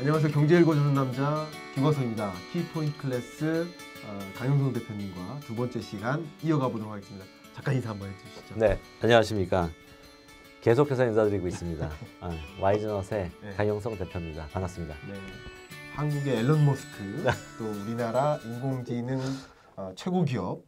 안녕하세요. 경제 읽어주는 남자 김광석입니다. 키포인트 클래스 강영성 대표님과 두 번째 시간 이어가 보도록 하겠습니다. 잠깐 인사 한번 해주시죠. 네, 안녕하십니까. 계속해서 인사드리고 있습니다. 와이즈넛의 네. 강영성 대표입니다. 반갑습니다. 네, 한국의 앨런 머스크, 또 우리나라 인공지능 최고 기업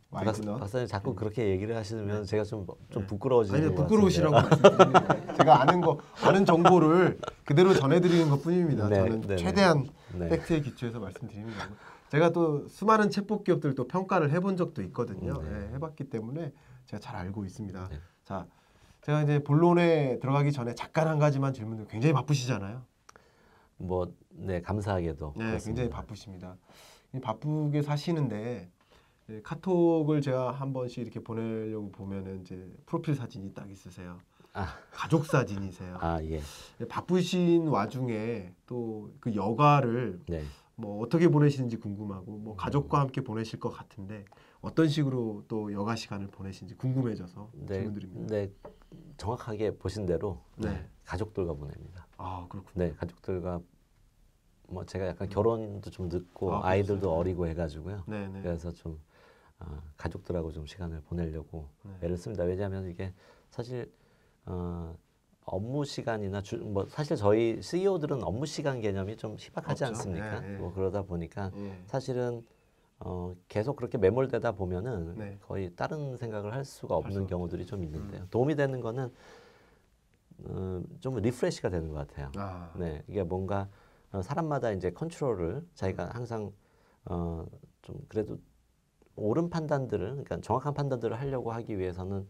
와이즈넛. 박사님 자꾸 그렇게 얘기를 하시면 제가 좀 네. 부끄러워지는 아니 것 부끄러우시라고 같은데요. 말씀드립니다. 제가 아는 정보를 그대로 전해드리는 것뿐입니다. 네, 저는 네, 최대한 네. 팩트에 기초해서 말씀드리는 거고. 제가 또 수많은 챗봇 기업들 또 평가를 해본 적도 있거든요. 네. 네, 해봤기 때문에 제가 잘 알고 있습니다. 네. 자, 제가 이제 본론에 들어가기 전에 잠깐 한 가지만 질문을 굉장히 바쁘시잖아요. 네, 감사하게도. 네, 그렇습니다. 굉장히 바쁘십니다. 바쁘게 사시는데 카톡을 제가 한 번씩 이렇게 보내려고 보면은 이제 프로필 사진이 딱 있으세요. 가족 사진이세요. 예. 바쁘신 와중에 또 그 여가를 네. 뭐 어떻게 보내시는지 궁금하고 뭐 가족과 함께 보내실 것 같은데 어떤 식으로 또 여가 시간을 보내시는지 궁금해져서 질문드립니다. 네, 정확하게 보신 대로 네. 가족들과 보냅니다. 아, 그렇군요. 네, 가족들과 제가 약간 결혼도 좀 늦고 아이들도 그렇죠. 어리고 해가지고요. 네, 네. 그래서 좀 가족들하고 좀 시간을 보내려고 네. 애를 씁니다. 왜냐하면 이게 사실 업무 시간이나 사실 저희 CEO들은 업무 시간 개념이 좀 희박하지 없죠. 않습니까? 네, 네. 그러다 보니까 네. 사실은 계속 그렇게 매몰되다 보면은 네. 거의 다른 생각을 할 수가 없는 없죠. 경우들이 좀 있는데요. 도움이 되는 거는 좀 리프레시가 되는 것 같아요. 네, 이게 뭔가 사람마다 이제 컨트롤을 자기가 항상 좀 그래도 옳은 판단들을, 그러니까 정확한 판단들을 하려고 하기 위해서는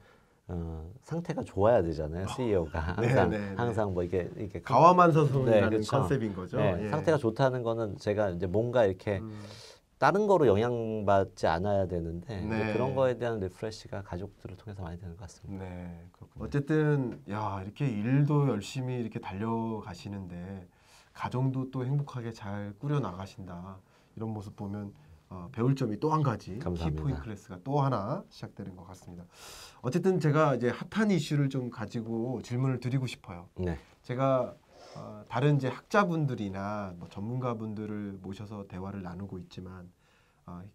상태가 좋아야 되잖아요. CEO가 항상 네, 네, 네. 항상 이게 가와만서손이라는 그렇죠. 컨셉인 거죠. 네, 예. 상태가 좋다는 거는 제가 이제 뭔가 이렇게 다른 거로 영향받지 않아야 되는데 이제 네. 그런 거에 대한 리프레시가 가족들을 통해서 많이 되는 것 같습니다. 네, 그렇군요. 어쨌든 이렇게 일도 열심히 이렇게 달려가시는데 가정도 또 행복하게 잘 꾸려 나가신다. 이런 모습 보면 배울 점이 또 한 가지, 감사합니다. 키포인트 클래스가 또 하나 시작되는 것 같습니다. 어쨌든 제가 이제 핫한 이슈를 좀 가지고 질문을 드리고 싶어요. 네, 제가 다른 이제 학자분들이나 뭐 전문가분들을 모셔서 대화를 나누고 있지만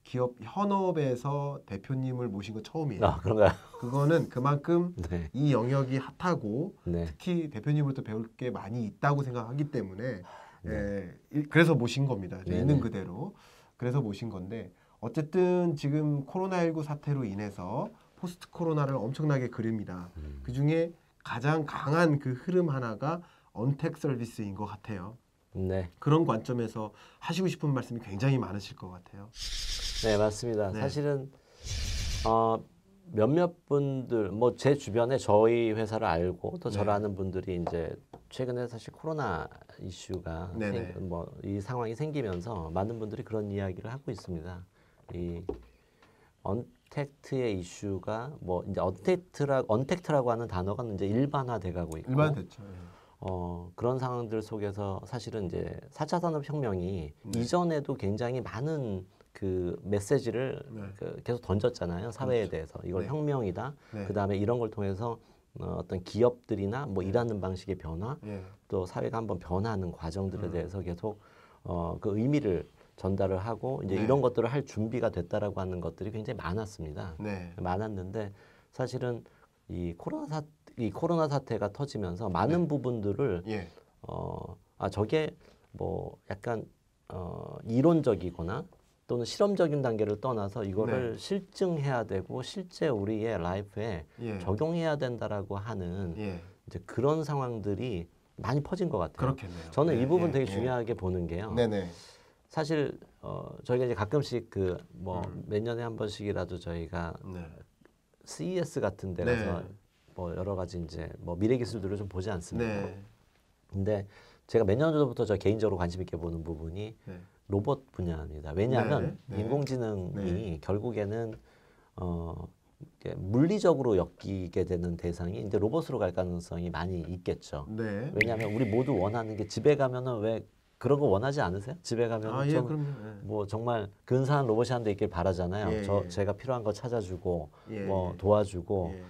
기업 현업에서 대표님을 모신 거 처음이에요. 그런가요? 그거는 그만큼 네, 이 영역이 핫하고 네, 특히 대표님으로부터 배울 게 많이 있다고 생각하기 때문에 네. 그래서 모신 겁니다. 네네. 있는 그대로. 그래서 모신 건데 어쨌든 지금 코로나19 사태로 인해서 포스트 코로나를 엄청나게 그립니다. 그중에 가장 강한 그 흐름 하나가 언택 서비스인 것 같아요. 네, 그런 관점에서 하시고 싶은 말씀이 굉장히 많으실 것 같아요. 네, 맞습니다. 네. 사실은 몇몇 분들 제 주변에 저희 회사를 알고 또 저를 네. 아는 분들이 이제 최근에 사실 코로나 이슈가 네네. 이 상황이 생기면서 많은 분들이 그런 이야기를 하고 있습니다. 이 언택트의 이슈가 이제 언택트라고 하는 단어가 이제 일반화돼 가고 있고 일반됐죠. 그런 상황들 속에서 사실은 이제 4차 산업혁명이 이전에도 굉장히 많은 그 메시지를 계속 던졌잖아요. 사회에 대해서. 이걸 네. hn명이다. 네. 그다음에 이런 걸 통해서 어떤 기업들이나 일하는 방식의 변화, 예. 또 사회가 한번 변화하는 과정들에 대해서 계속 그 의미를 전달을 하고 이제 네. 이런 것들을 할 준비가 됐다라고 하는 것들이 굉장히 많았습니다. 네. 많았는데 사실은 이 코로나 사태가 터지면서 많은 부분들을 예. 저게 약간 이론적이거나 또는 실험적인 단계를 떠나서 이거를 실증해야 되고 실제 우리의 라이프에 예. 적용해야 된다라고 하는 예. 이제 그런 상황들이 많이 퍼진 것 같아요. 그렇겠네요. 저는 이 부분 되게 예. 중요하게 보는 게요. 네네. 사실 저희가 이제 가끔씩 몇 년에 한 번씩이라도 저희가 네. CES 같은 데 네. 가서 여러 가지 이제 미래 기술들을 좀 보지 않습니까? 네. 근데 제가 몇 년 전부터 저 개인적으로 관심 있게 보는 부분이 네. 로봇 분야입니다. 왜냐하면 네. 인공지능이 네. 결국에는 이렇게 물리적으로 엮이게 되는 대상이 이제 로봇으로 갈 가능성이 많이 있겠죠. 네. 왜냐하면 우리 모두 원하는 게 집에 가면은 왜 그런 거 원하지 않으세요? 집에 가면 예, 좀 그럼요. 정말 근사한 로봇이 한 대 있길 바라잖아요. 예, 예. 제가 필요한 거 찾아주고 예, 예. 도와주고 예.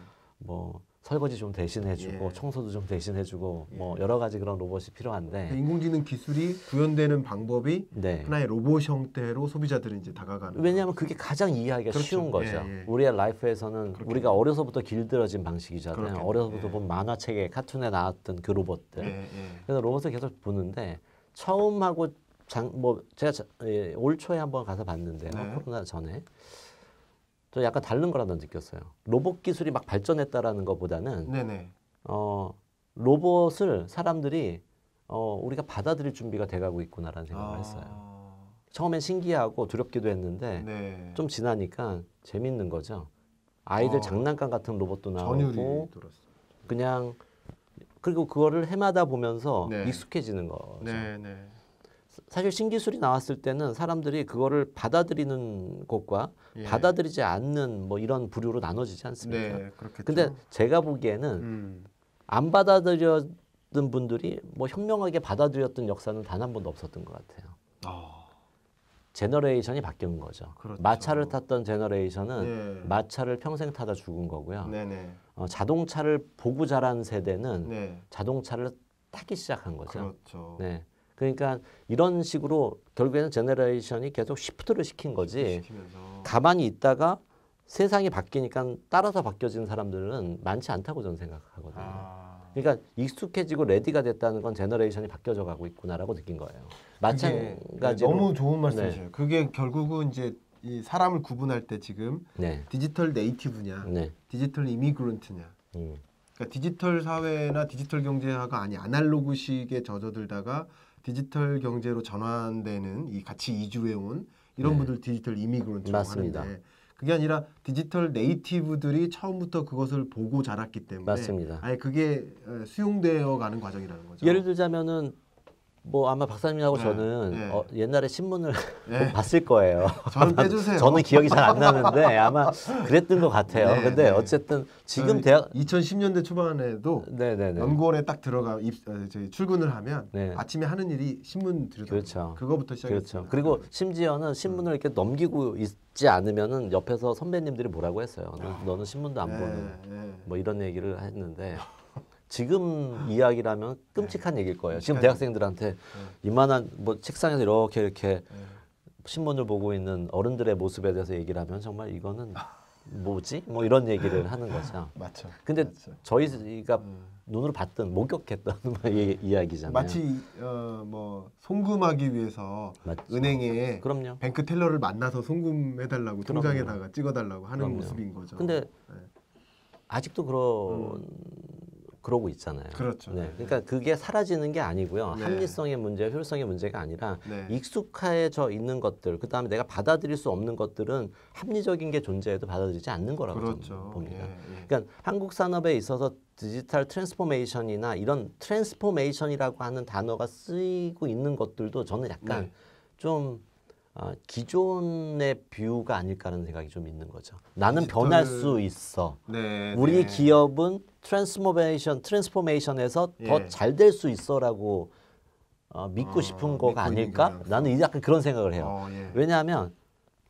설거지 좀 대신해주고 예. 청소도 좀 대신해주고 예. 뭐 여러 가지 그런 로봇이 필요한데 인공지능 기술이 구현되는 방법이 네. 하나의 로봇 형태로 소비자들은 이제 다가가는. 왜냐하면 그게 가장 이해하기가 그렇죠. 쉬운 거죠. 예. 우리의 라이프에서는 그렇겠네요. 우리가 어려서부터 길들여진 방식이잖아요. 그렇겠네요. 어려서부터 예. 본 만화책에 카툰에 나왔던 그 로봇들. 예. 그래서 로봇을 계속 보는데 처음 하고 제가 올 초에 한번 가서 봤는데요. 네. 코로나 전에. 저 약간 다른 거라고 느꼈어요. 로봇 기술이 막 발전했다라는 것보다는 네네. 로봇을 사람들이 우리가 받아들일 준비가 돼가고 있구나라는 생각을 했어요. 처음엔 신기하고 두렵기도 했는데 네. 좀 지나니까 재밌는 거죠. 아이들 장난감 같은 로봇도 전율이 나오고 들었어. 그냥 그리고 그거를 해마다 보면서 네. 익숙해지는 거죠. 네네. 사실 신기술이 나왔을 때는 사람들이 그거를 받아들이는 것과 예. 받아들이지 않는 뭐 이런 부류로 나눠지지 않습니까? 네, 그렇겠죠. 근데 제가 보기에는 안 받아들였던 분들이 뭐 현명하게 받아들였던 역사는 단 한 번도 없었던 것 같아요. 제너레이션이 바뀌는 거죠. 그렇죠. 마차를 탔던 제너레이션은 예. 마차를 평생 타다 죽은 거고요. 네네. 자동차를 보고 자란 세대는 네. 자동차를 타기 시작한 거죠. 그렇죠. 네. 그러니까 이런 식으로 결국에는 제너레이션이 계속 시프트를 시킨 거지. 시키면서. 가만히 있다가 세상이 바뀌니까 따라서 바뀌어지는 사람들은 많지 않다고 저는 생각하거든요. 그러니까 익숙해지고 레디가 됐다는 건 제너레이션이 바뀌어져 가고 있구나라고 느낀 거예요. 마찬가지로 너무 좋은 말씀이세요. 그게 결국은 이제 이 사람을 구분할 때 지금 네. 디지털 네이티브냐, 네. 디지털 이미그런트냐. 그러니까 디지털 사회나 디지털 경제화가 아날로그식에 젖어들다가 디지털 경제로 전환되는 이 같이 이주해온 이런 네. 분들 디지털 이미그런트라고 맞습니다. 하는데 그게 아니라 디지털 네이티브들이 처음부터 그것을 보고 자랐기 때문에 맞습니다. 아예 그게 수용되어 가는 과정이라는 거죠. 예를 들자면은 뭐 아마 박사님하고 네, 저는 네. 옛날에 신문을 네. 봤을 거예요. 저는 빼주세요. 저는 기억이 잘 안 나는데 아마 그랬던 것 같아요. 네, 근데 네. 어쨌든 지금 대학 2010년대 초반에도 네네네. 연구원에 딱 들어가 저희 출근을 하면 네. 아침에 하는 일이 신문 들여다. 그렇죠. 그거부터 시작했어요. 그렇죠. 그리고 심지어는 신문을 이렇게 넘기고 있지 않으면은 옆에서 선배님들이 뭐라고 했어요. 너는 신문도 안 보는 뭐 이런 얘기를 했는데 지금 이야기라면 끔찍한 얘기일 거예요. 지금 대학생들한테 이만한 뭐 책상에서 이렇게 신문을 보고 있는 어른들의 모습에 대해서 얘기를 하면 정말 이거는 뭐지? 뭐 이런 얘기를 하는 거죠. 맞죠. 근데 맞죠. 저희가 눈으로 봤던 목격했던 이야기잖아요. 마치 뭐 송금하기 위해서 맞죠. 은행에 그럼요. 뱅크 텔러를 만나서 송금해달라고 그럼요. 통장에다가 찍어달라고 하는 그럼요. 모습인 거죠. 근데 아직도 그러고 있잖아요. 그렇죠. 네. 그러니까 그게 사라지는 게 아니고요. 네. 합리성의 문제, 효율성의 문제가 아니라 네. 익숙해져 있는 것들, 그 다음에 내가 받아들일 수 없는 것들은 합리적인 게 존재해도 받아들이지 않는 거라고 그렇죠. 저는 봅니다. 예. 그러니까 한국 산업에 있어서 디지털 트랜스포메이션이나 이런 트랜스포메이션이라고 하는 단어가 쓰이고 있는 것들도 저는 약간 좀 기존의 뷰가 아닐까라는 생각이 좀 있는 거죠. 나는 디지털... 변할 수 있어. 네, 우리 네. 기업은 트랜스포메이션에서 더 잘 될 수 있어라고 믿고 싶은 거가 아닐까? 나는 약간 그런 생각을 해요. 예. 왜냐하면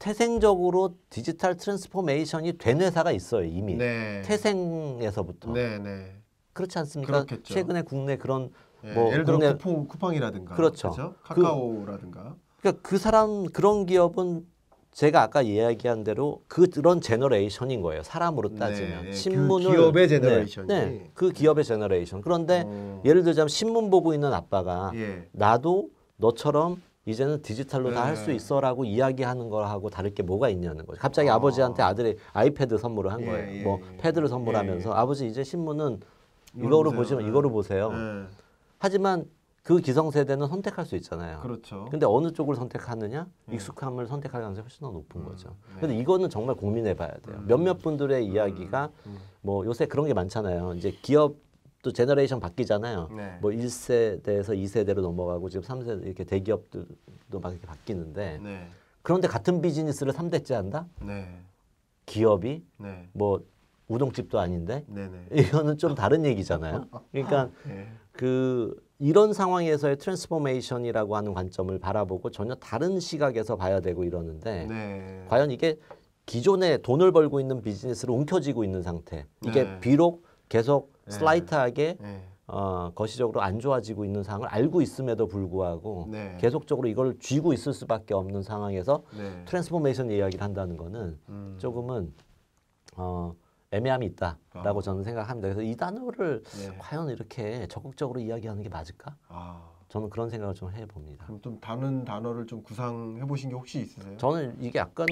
태생적으로 디지털 트랜스포메이션이 된 회사가 있어요 이미. 네. 태생에서부터. 네, 네. 그렇지 않습니까? 그렇겠죠. 최근에 국내 그런 뭐 예를 들어 쿠팡이라든가 그렇죠. 카카오라든가. 그러니까 그 사람 그런 기업은 제가 아까 이야기한 대로 그런 제너레이션인 거예요. 사람으로 따지면 네, 신문을 그 기업의 제너레이션이. 네, 그 기업의 제너레이션. 그런데 예를 들자면 신문 보고 있는 아빠가 나도 너처럼 이제는 디지털로 다 할 수 있어라고 이야기하는 거하고 다를 게 뭐가 있냐는 거죠. 갑자기 아버지한테 아들이 아이패드 선물을 한 거예요. 뭐 패드를 선물하면서 아버지 이제 신문은 이거로 보시면 이거를 보세요. 하지만 그 기성세대는 선택할 수 있잖아요. 그렇죠. 근데 어느 쪽을 선택하느냐? 익숙함을 선택할 가능성이 훨씬 더 높은 거죠. 근데 이거는 정말 고민해 봐야 돼요. 몇몇 분들의 이야기가 뭐 요새 그런 게 많잖아요. 이제 기업도 제너레이션 바뀌잖아요. 뭐 1세대에서 2세대로 넘어가고 지금 3세대 이렇게 대기업들도 막 이렇게 바뀌는데 그런데 같은 비즈니스를 3대째 한다? 기업이 뭐 우동집도 아닌데 이거는 좀 다른 얘기잖아요. 그러니까 이런 상황에서의 트랜스포메이션이라고 하는 관점을 바라보고 전혀 다른 시각에서 봐야 되고 이러는데 과연 이게 기존에 돈을 벌고 있는 비즈니스를 움켜쥐고 있는 상태. 이게 비록 계속 네. 슬라이트하게 네. 거시적으로 안 좋아지고 있는 상황을 알고 있음에도 불구하고 네. 계속적으로 이걸 쥐고 있을 수밖에 없는 상황에서 네. 트랜스포메이션 이야기를 한다는 거는 조금은 애매함이 있다라고 저는 생각합니다. 그래서 이 단어를 네. 과연 이렇게 적극적으로 이야기하는 게 맞을까? 저는 그런 생각을 좀 해봅니다. 그럼 좀 다른 단어를 좀 구상해 보신 게 혹시 있으세요? 저는 이게 아까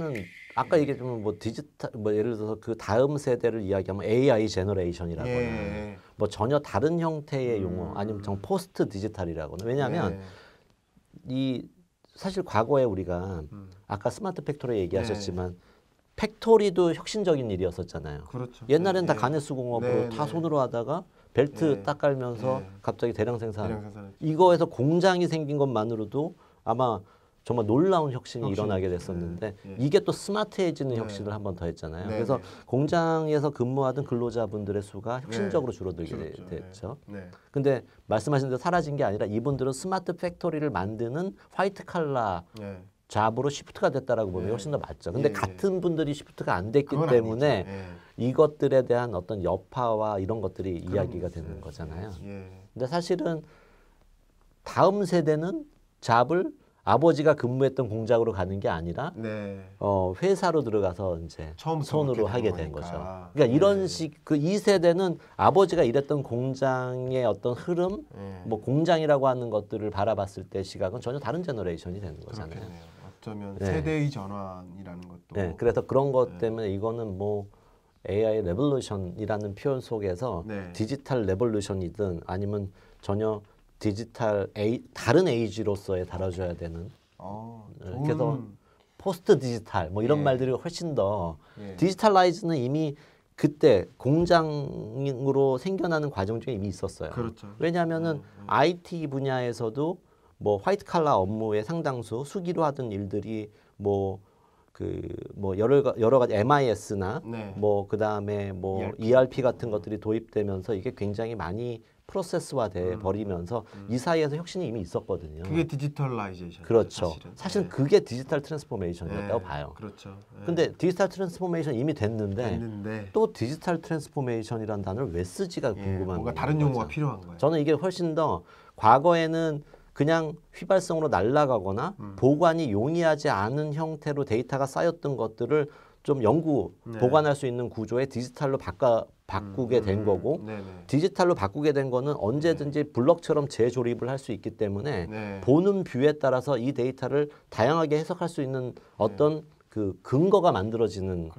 얘기했지만 뭐 디지털 뭐 예를 들어서 그 다음 세대를 이야기하면 AI 제너레이션이라거나 예. 뭐 전혀 다른 형태의 용어 아니면 정 포스트 디지털이라거나 왜냐하면 이 사실 과거에 우리가 아까 스마트 팩토리 얘기하셨지만 팩토리도 혁신적인 일이었었잖아요. 그렇죠. 옛날엔 다 가내수공업으로 다 손으로 하다가 벨트 딱 깔면서 갑자기 대량 생산. 이거에서 공장이 생긴 것만으로도 아마 정말 놀라운 혁신이 일어나게 됐었는데 이게 또 스마트해지는 혁신을 한 번 더 했잖아요. 그래서 공장에서 근무하던 근로자분들의 수가 혁신적으로 줄어들게 됐죠. 근데 말씀하신 대로 사라진 게 아니라 이분들은 스마트 팩토리를 만드는 화이트 칼라 잡으로 시프트가 됐다라고 보면 훨씬 더 맞죠. 근데 같은 분들이 시프트가 안 됐기 때문에 이것들에 대한 어떤 여파와 이런 것들이 이야기가 되는 거잖아요. 근데 사실은 다음 세대는 잡을 아버지가 근무했던 공장으로 가는 게 아니라 회사로 들어가서 이제 손으로 하게 된 거죠. 그러니까 이런 그 이 세대는 아버지가 일했던 공장의 어떤 흐름, 뭐 공장이라고 하는 것들을 바라봤을 때 시각은 전혀 다른 제너레이션이 되는 거잖아요. 그렇겠네요. 어쩌면 세대의 전환이라는 것도. 그래서 그런 것 때문에 이거는 뭐 AI 레볼루션이라는 표현 속에서 디지털 레볼루션이든 아니면 전혀 디지털 다른 에이지로서의 다뤄줘야 되는 그래서 포스트 디지털 뭐 이런 말들이 훨씬 더 디지털라이즈는 이미 그때 공장으로 생겨나는 과정 중에 이미 있었어요. 그렇죠. 왜냐하면은 IT 분야에서도 뭐 화이트 칼라 업무의 상당수 수기로 하던 일들이 뭐 여러 가지 MIS나 뭐 그다음에 뭐 ERP 같은 것들이 도입되면서 이게 굉장히 많이 프로세스화돼 버리면서 이 사이에서 혁신이 이미 있었거든요. 그게 디지털라이제이션. 그렇죠. 사실은 그게 디지털 트랜스포메이션이었다고 봐요. 그렇죠. 근데 디지털 트랜스포메이션 이미 됐는데 또 디지털 트랜스포메이션이라는 단어를 왜 쓰지가 궁금한 거예요. 뭔가 다른 용어가 필요한 거예요. 저는 이게 훨씬 더 과거에는 그냥 휘발성으로 날아가거나 보관이 용이하지 않은 형태로 데이터가 쌓였던 것들을 좀 보관할 수 있는 구조에 디지털로 바꾸게 된 거고 디지털로 바꾸게 된 거는 언제든지 블럭처럼 재조립을 할 수 있기 때문에 보는 뷰에 따라서 이 데이터를 다양하게 해석할 수 있는 어떤 그 근거가 만들어지는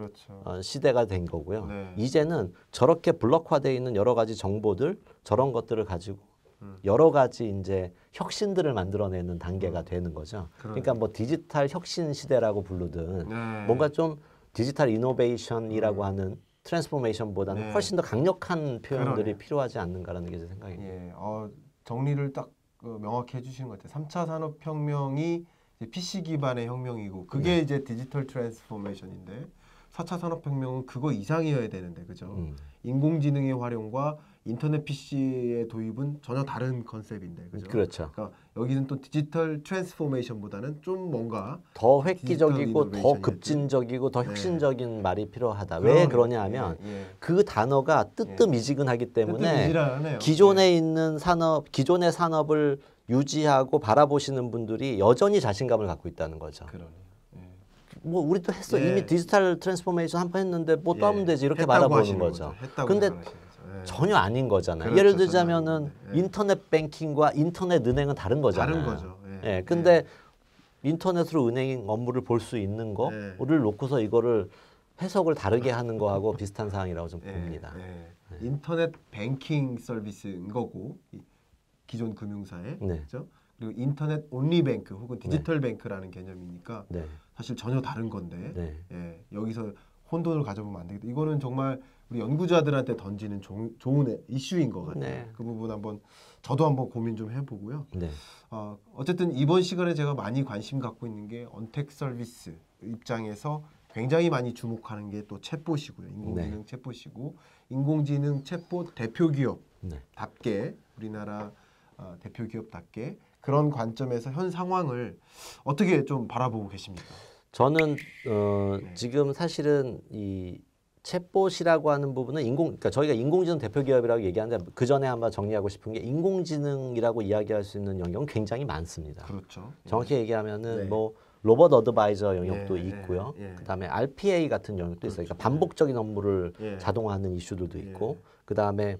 시대가 된 거고요. 이제는 저렇게 블럭화되어 있는 여러 가지 정보들 저런 것들을 가지고 여러 가지 이제 혁신들을 만들어내는 단계가 되는 거죠. 그러니까 뭐 디지털 혁신 시대라고 부르든 뭔가 좀 디지털 이노베이션이라고 하는 트랜스포메이션보다는 훨씬 더 강력한 표현들이 필요하지 않는가라는 게 제 생각입니다. 정리를 딱 명확히 해주시는 것 같아요. 3차 산업혁명이 PC 기반의 혁명이고 그게 이제 디지털 트랜스포메이션인데 4차 산업혁명은 그거 이상이어야 되는데 그죠? 인공지능의 활용과 인터넷 PC의 도입은 전혀 다른 컨셉인데 그죠? 그렇죠. 그러니까 여기는 또 디지털 트랜스포메이션보다는 좀 뭔가 더 획기적이고 더 급진적이고 더 혁신적인 말이 필요하다. 왜 그러냐 하면 그 단어가 뜨뜻미지근하기 때문에 기존에 있는 기존의 산업을 유지하고 바라보시는 분들이 여전히 자신감을 갖고 있다는 거죠. 뭐 우리도 했어. 이미 디지털 트랜스포메이션 한 번 했는데 뭐 또 하면 되지 이렇게 바라보는 거죠. 근데 전혀 아닌 거잖아요. 예를 들자면은 인터넷 뱅킹과 인터넷 은행은 다른 거잖아요. 다른 거죠. 근데 인터넷으로 은행 업무를 볼 수 있는 거를 놓고서 이거를 해석을 다르게 하는 거하고 비슷한 사항이라고 좀 봅니다. 인터넷 뱅킹 서비스인 거고 기존 금융사에 그렇죠? 그리고 인터넷 온리 뱅크 혹은 디지털 뱅크라는 개념이니까 사실 전혀 다른 건데 여기서 혼돈을 가져보면 안 되겠다. 이거는 정말 우리 연구자들한테 던지는 좋은 이슈인 것 같아요. 그 부분 저도 한번 고민 좀 해보고요. 어쨌든 이번 시간에 제가 많이 관심 갖고 있는 게 언택 서비스 입장에서 굉장히 많이 주목하는 게 또 챗봇이고요. 인공지능 챗봇이고 인공지능 챗봇 대표 기업답게 우리나라 대표 기업답게 그런 관점에서 현 상황을 어떻게 좀 바라보고 계십니까? 저는 지금 사실은 이 챗봇이라고 하는 부분은 그러니까 저희가 인공지능 대표 기업이라고 얘기하는데 그 전에 한번 정리하고 싶은 게 인공지능이라고 이야기할 수 있는 영역은 굉장히 많습니다. 그렇죠. 정확히 얘기하면은 네. 뭐 로봇 어드바이저 영역도 예, 있고요. 예, 예. 그다음에 RPA 같은 영역도 있어요. 그렇죠. 그러니까 반복적인 업무를 예. 자동화하는 이슈들도 예. 있고, 그다음에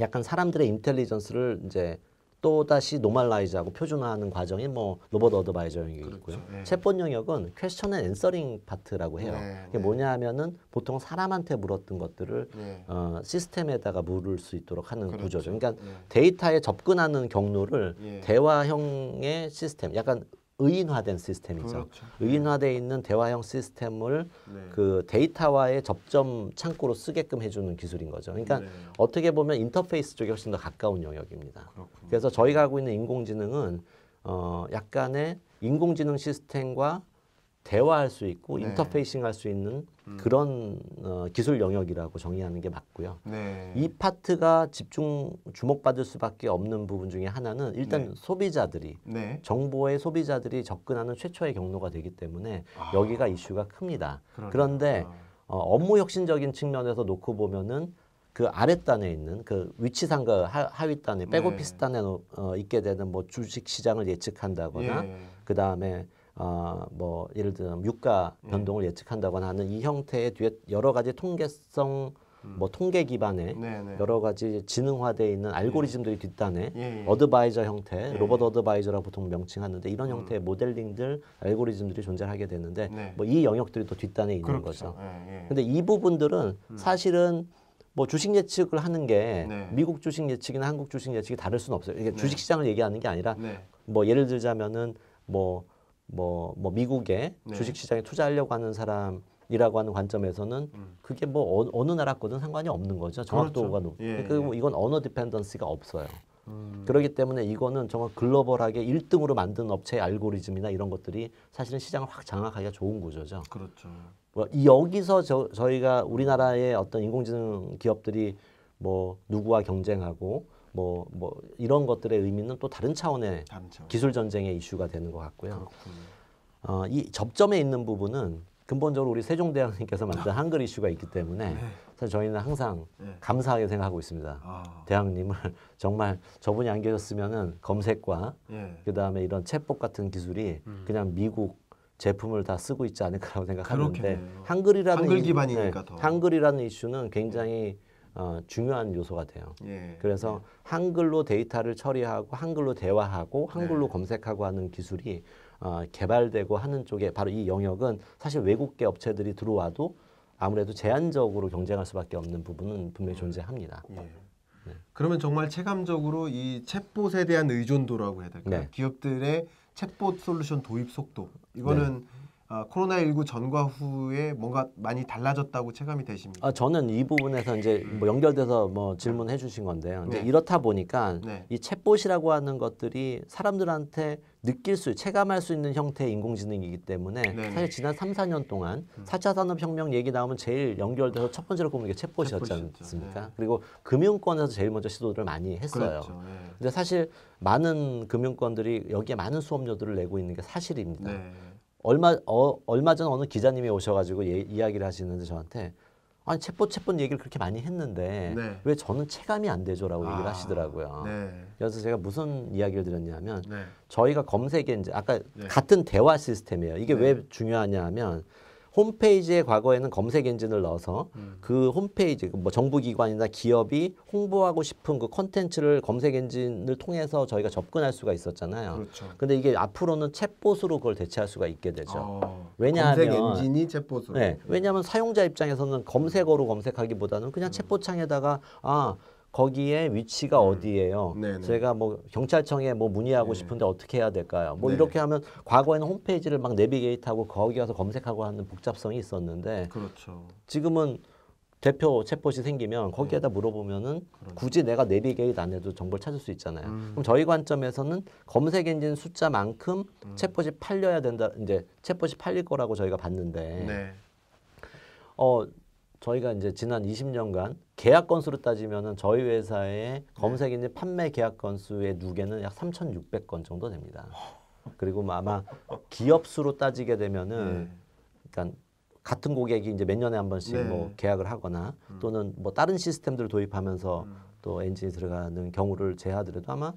약간 사람들의 인텔리전스를 이제 또 다시 노멀라이즈하고 표준화하는 과정이 뭐 로봇 어드바이저 영역이 그렇죠. 있고요. 예. 챗봇 영역은 퀘스천 앤 앤서링 파트라고 해요. 네, 이게 네. 뭐냐 하면은 보통 사람한테 물었던 것들을 예. 시스템에다가 물을 수 있도록 하는 그렇죠. 구조죠. 그러니까 예. 데이터에 접근하는 경로를 예. 대화형의 시스템, 약간 의인화된 시스템이죠. 그렇죠. 의인화되어 있는 대화형 시스템을 네. 그 데이터와의 접점 창구로 쓰게끔 해주는 기술인 거죠. 그러니까 네. 어떻게 보면 인터페이스 쪽에 훨씬 더 가까운 영역입니다. 그렇군요. 그래서 저희가 하고 있는 인공지능은 약간의 인공지능 시스템과 대화할 수 있고 네. 인터페이싱 할 수 있는 그런 기술 영역이라고 정의하는 게 맞고요. 네. 이 파트가 주목받을 수밖에 없는 부분 중에 하나는 일단 네. 소비자들이 네. 정보의 소비자들이 접근하는 최초의 경로가 되기 때문에 아. 여기가 이슈가 큽니다. 그러네요. 그런데 아. 업무 혁신적인 측면에서 놓고 보면은 그 아랫단에 있는 그 위치상과 하윗단에 백오피스 단에 있게 되는 뭐 주식 시장을 예측한다거나 예. 그 다음에 뭐 예를 들면 유가 변동을 예측한다거나 하는 이 형태의 뒤에 여러 가지 통계성 뭐 통계 기반의 네네. 여러 가지 지능화되어 있는 알고리즘들이 뒷단에 예. 어드바이저 형태, 예. 로봇 어드바이저라고 보통 명칭하는데 이런 형태의 모델링들, 알고리즘들이 존재하게 되는데 네. 뭐 이 영역들이 또 뒷단에 있는 그렇죠. 거죠. 예. 예. 근데 이 부분들은 사실은 뭐 주식 예측을 하는 게 네. 미국 주식 예측이나 한국 주식 예측이 다를 수는 없어요. 이게 네. 주식 시장을 얘기하는 게 아니라 네. 뭐 예를 들자면은 뭐 미국의 네. 주식 시장에 투자하려고 하는 사람이라고 하는 관점에서는 그게 뭐 어느 나라 거든 상관이 없는 거죠. 정확도가 그렇죠. 높. 예, 그리고 뭐 이건 언어 디펜던시가 없어요. 그렇기 때문에 이거는 정말 글로벌하게 1등으로 만든 업체의 알고리즘이나 이런 것들이 사실은 시장을 확 장악하기가 좋은 구조죠. 그렇죠. 뭐 여기서 저희가 우리나라의 어떤 인공지능 기업들이 뭐 누구와 경쟁하고 뭐 이런 것들의 의미는 또 다른 차원의 다르죠. 기술 전쟁의 이슈가 되는 것 같고요. 그렇군요. 이 접점에 있는 부분은 근본적으로 우리 세종대왕님께서 만든 한글 이슈가 있기 때문에 사실 저희는 항상 네. 감사하게 생각하고 있습니다. 아. 대왕님을 정말 저분이 안 계셨으면은 검색과 예. 그 다음에 이런 챗봇 같은 기술이 그냥 미국 제품을 다 쓰고 있지 않을까라고 생각하는데 그렇겠네요. 한글이라는 한글 기반이니까 더. 한글이라는 이슈는 굉장히 중요한 요소가 돼요. 예. 그래서 한글로 데이터를 처리하고 한글로 대화하고 한글로 검색하고 하는 기술이 개발되고 하는 쪽에 바로 이 영역은 사실 외국계 업체들이 들어와도 아무래도 제한적으로 경쟁할 수밖에 없는 부분은 분명히 존재합니다. 예. 그러면 정말 체감적으로 이 챗봇에 대한 의존도라고 해야 될까요? 네. 기업들의 챗봇 솔루션 도입 속도 이거는 코로나19 전과 후에 뭔가 많이 달라졌다고 체감이 되십니까? 저는 이 부분에서 이제 뭐 연결돼서 뭐 질문해 주신 건데요. 이제 네. 이렇다 보니까 네. 이 챗봇이라고 하는 것들이 사람들한테 체감할 수 있는 형태의 인공지능이기 때문에 네네. 사실 지난 3, 4년 동안 4차 산업혁명 얘기 나오면 제일 연결돼서 첫 번째로 꼽는 게 챗봇이었지 챗봇이었죠. 않습니까? 네. 그리고 금융권에서 제일 먼저 시도를 많이 했어요. 그렇죠. 예. 근데 사실 많은 금융권들이 여기에 많은 수업료들을 내고 있는 게 사실입니다. 네. 얼마 전 어느 기자님이 오셔가지고 이야기를 하시는데 저한테 아니 챗봇 얘기를 그렇게 많이 했는데 네. 왜 저는 체감이 안 되죠라고 얘기를 아, 하시더라고요. 네. 그래서 제가 무슨 이야기를 드렸냐면 네. 저희가 검색 엔진 아까 네. 같은 대화 시스템이에요. 이게 네. 왜 중요하냐면 홈페이지에 과거에는 검색 엔진을 넣어서 그 홈페이지 뭐 정부기관이나 기업이 홍보하고 싶은 그 콘텐츠를 검색 엔진을 통해서 저희가 접근할 수가 있었잖아요. 그렇죠. 근데 이게 앞으로는 챗봇으로 그걸 대체할 수가 있게 되죠. 검색 왜냐하면 엔진이 챗봇으로. 네, 왜냐하면 사용자 입장에서는 검색어로 검색하기보다는 그냥 챗봇창에다가 거기에 위치가 어디예요? 네네. 제가 뭐 경찰청에 뭐 문의하고 네. 싶은데 어떻게 해야 될까요? 뭐 네. 이렇게 하면 과거에는 홈페이지를 막 내비게이트하고 거기 가서 검색하고 하는 복잡성이 있었는데 그렇죠. 지금은 대표 챗봇이 생기면 거기에다 물어보면은 굳이 내가 내비게이트 안 해도 정보를 찾을 수 있잖아요. 그럼 저희 관점에서는 검색 엔진 숫자만큼 챗봇이 팔려야 된다. 이제 챗봇이 팔릴 거라고 저희가 봤는데 네. 저희가 이제 지난 20년간 계약 건수로 따지면은 저희 회사의 검색 엔진 판매 계약 건수의 누계는 약 3,600건 정도 됩니다. 그리고 아마 기업 수로 따지게 되면은 그러니까 같은 고객이 이제 몇 년에 한 번씩 네. 뭐 계약을 하거나 또는 뭐 다른 시스템들을 도입하면서 또 엔진이 들어가는 경우를 제하더라도 아마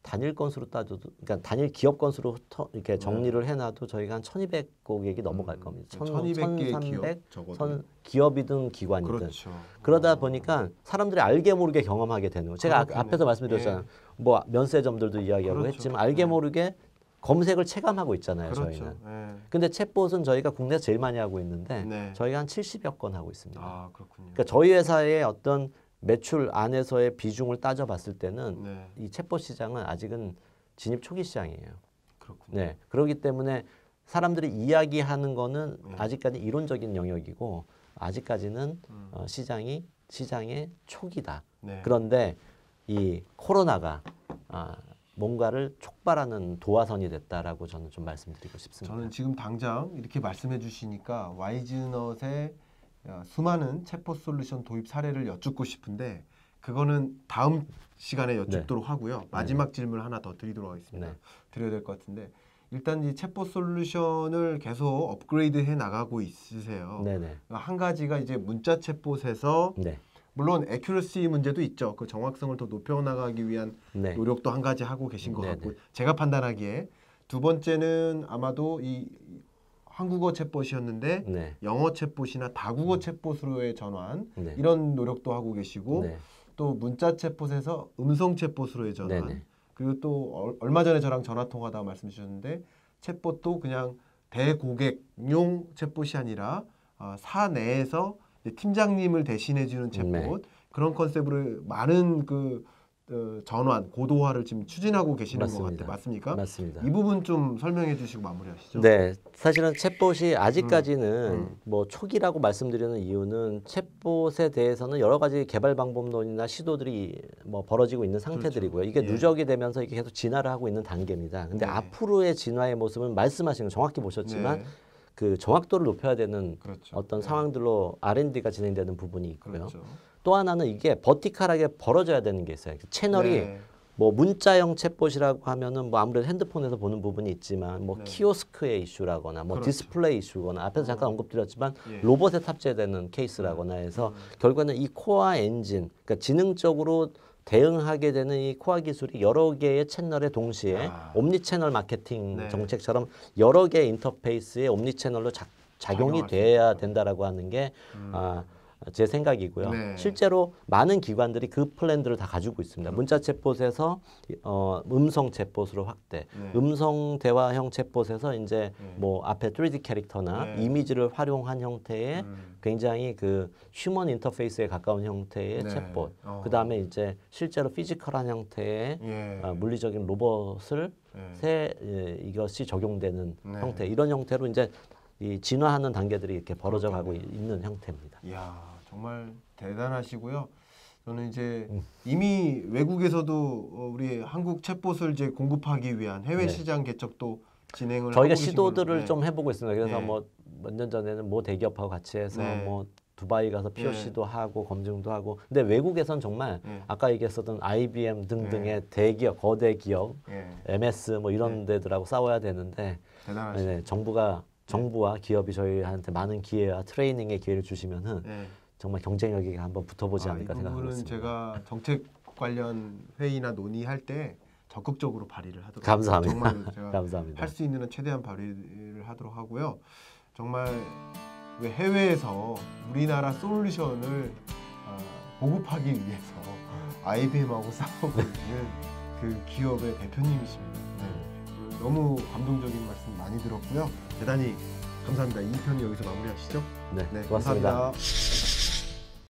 단일 건수로 따져도, 그러니까 단일 기업 건수로 이렇게 정리를 해놔도 저희가 한 1,200고객이 넘어갈 겁니다. 1,200개 기업 적어도. 기업이든 기관이든. 그렇죠. 그러다 보니까 사람들이 알게 모르게 경험하게 되는 거예요. 제가 앞에서 말씀드렸잖아요. 뭐 면세점들도 이야기하고 그렇죠. 했지만 알게 모르게 검색을 체감하고 있잖아요. 그렇죠. 저희는. 네. 근데 챗봇은 저희가 국내에서 제일 많이 하고 있는데 네. 저희가 한 70여 건 하고 있습니다. 아, 그렇군요. 그러니까 저희 회사의 어떤 매출 안에서의 비중을 따져봤을 때는 네. 이 챗봇 시장은 아직은 진입 초기 시장이에요. 그렇군요. 네, 그렇기 때문에 사람들이 이야기하는 거는 네. 아직까지 이론적인 영역이고 아직까지는 시장의 초기다. 네. 그런데 이 코로나가 뭔가를 촉발하는 도화선이 됐다라고 저는 좀 말씀드리고 싶습니다. 저는 지금 당장 이렇게 말씀해 주시니까 와이즈넛의 수많은 챗봇 솔루션 도입 사례를 여쭙고 싶은데 그거는 다음 시간에 여쭙도록 하고요. 마지막 질문 하나 더 드리도록 하겠습니다. 네. 드려야 될 것 같은데 일단 이 챗봇 솔루션을 계속 업그레이드 해 나가고 있으세요. 네네. 한 가지가 이제 문자 챗봇에서 네. 물론 애큐러시 문제도 있죠. 그 정확성을 더 높여 나가기 위한 네. 노력도 한 가지 하고 계신 것 네네. 같고 제가 판단하기에 두 번째는 아마도 이 한국어 챗봇이었는데 네. 영어 챗봇이나 다국어 챗봇으로의 전환 네. 이런 노력도 하고 계시고 네. 또 문자 챗봇에서 음성 챗봇으로의 전환 네네. 그리고 또 얼마 전에 저랑 전화 통화다 말씀 주셨는데 챗봇도 그냥 대고객용 챗봇이 아니라 사내에서 팀장님을 대신해 주는 챗봇 네. 그런 컨셉으로 많은 그 전환 고도화를 지금 추진하고 계시는 것 맞습니다. 같아요. 맞습니까? 맞습니다. 이 부분 좀 설명해 주시고 마무리하시죠. 네, 사실은 챗봇이 아직까지는 뭐 초기라고 말씀드리는 이유는 챗봇에 대해서는 여러 가지 개발 방법론이나 시도들이 뭐 벌어지고 있는 상태들이고요. 이게 예. 누적이 되면서 이게 계속 진화를 하고 있는 단계입니다. 근데 네. 앞으로의 진화의 모습은 말씀하신 거 정확히 보셨지만 네. 그 정확도를 높여야 되는 그렇죠. 어떤 네. 상황들로 R&D가 진행되는 부분이 있고요. 그렇죠. 또 하나는 이게 버티컬하게 벌어져야 되는 게 있어요. 채널이 네. 뭐 문자형 챗봇이라고 하면은 뭐 아무래도 핸드폰에서 보는 부분이 있지만 뭐 네. 키오스크의 이슈라거나 뭐 그렇죠. 디스플레이 이슈거나 앞에서 잠깐 언급드렸지만 예. 로봇에 탑재되는 케이스라거나 해서 결국에는 이 코어 엔진, 그러니까 지능적으로 대응하게 되는 이 코어 기술이 여러 개의 채널에 동시에 옴니 채널 마케팅 네. 정책처럼 여러 개의 인터페이스에 옴니 채널로 작용이 작용할 수 돼야 있다. 된다라고 하는 게 제 생각이고요. 네. 실제로 많은 기관들이 그 플랜들을 다 가지고 있습니다. 문자 챗봇에서 음성 챗봇으로 확대, 네. 음성 대화형 챗봇에서 이제 뭐 앞에 3D 캐릭터나 네. 이미지를 활용한 형태의 굉장히 그 휴먼 인터페이스에 가까운 형태의 네. 챗봇. 그 다음에 이제 실제로 피지컬한 형태의 예. 물리적인 로봇을 이것이 적용되는 네. 형태. 이런 형태로 이제 이 진화하는 단계들이 이렇게 벌어져 가고 있는 형태입니다. 이야, 정말 대단하시고요. 저는 이제 이미 외국에서도 우리 한국 챗봇을 이제 공급하기 위한 해외 네. 시장 개척도 진행을 저희가 하고 계신 시도들을 걸로, 네. 좀 해보고 있습니다. 그래서 네. 뭐 몇 년 전에는 모 대기업하고 같이 해서 네. 뭐 두바이 가서 POC도 하고 검증도 하고. 근데 외국에선 정말 네. 아까 얘기했었던 IBM 등등의 대기업, 거대 기업, 예. MS 뭐 이런 데들하고 싸워야 되는데 대단하시죠. 네, 정부와 기업이 저희한테 많은 기회와 트레이닝의 기회를 주시면은 네. 정말 경쟁력이 한번 붙어보지 이 않을까 생각하고 부분은 있습니다. 제가 정책 관련 회의나 논의할 때 적극적으로 발의를 하도록 감사합니다. 정말 제가 감사합니다. 할 수 있는 한 최대한 발의를 하도록 하고요. 정말 왜 해외에서 우리나라 솔루션을 보급하기 위해서 IBM하고 싸우고 있는 그 기업의 대표님이십니다. 네. 너무 감동적인 말씀 많이 들었고요. 대단히 감사합니다. 이 편이 여기서 마무리하시죠. 네, 네, 고맙습니다. 감사합니다.